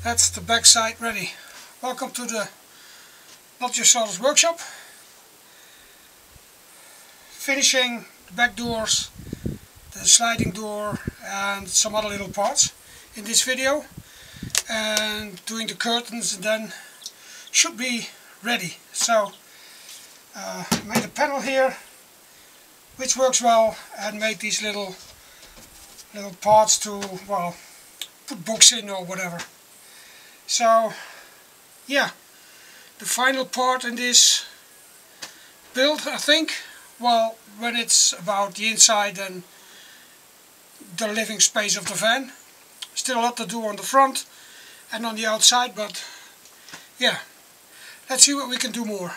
That's the back side ready. Welcome to the Just Sawdust workshop. Finishing the back doors, the sliding door and some other little parts in this video, and doing the curtains, and then should be ready. So made a panel here which works well, and made these little parts to, well, put books in or whatever. So yeah, the final part in this build, I think, well, when it's about the inside and the living space of the van. Still a lot to do on the front, and on the outside, but yeah, let's see what we can do more.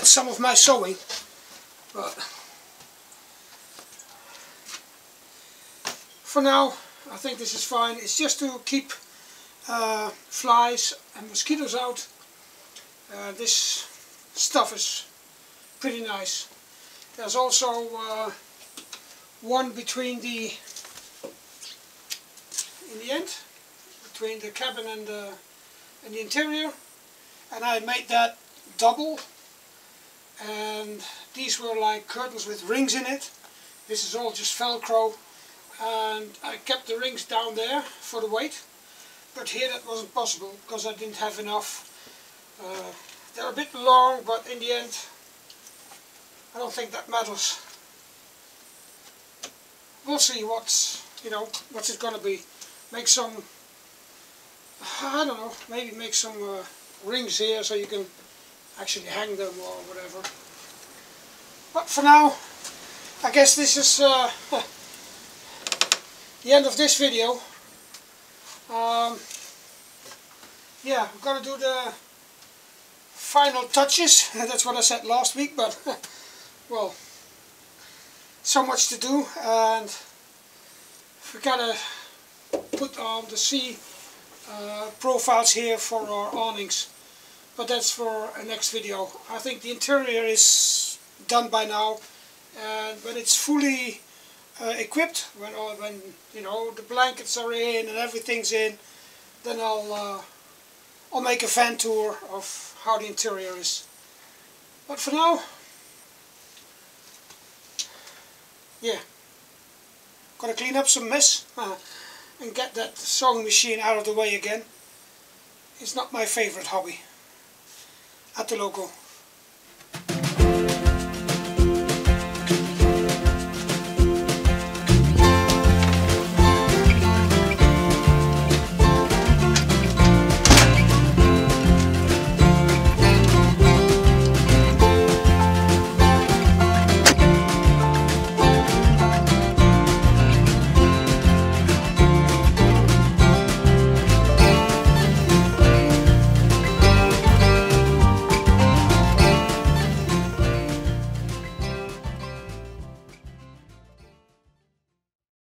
that's some of my sewing, but for now I think this is fine. It's just to keep flies and mosquitoes out. This stuff is pretty nice. There's also one between in the end, between the cabin and the interior, and I made that double, and these were like curtains with rings in it. This is all just Velcro, and I kept the rings down there for the weight, but here that wasn't possible because I didn't have enough. They're a bit long, but in the end I don't think that matters. We'll see what's it gonna be. Make some, I don't know, maybe make some rings here so you can actually hang them or whatever. But for now, I guess this is the end of this video. Yeah, I'm gonna do the final touches. That's what I said last week, but well, so much to do, and we gotta put on the sea profiles here for our awnings, but that's for a next video. I think the interior is done by now, and when it's fully equipped, when the blankets are in and everything's in, then I'll make a van tour of how the interior is. But for now, yeah, gotta clean up some mess and get that sewing machine out of the way again. It's not my favorite hobby. At the logo.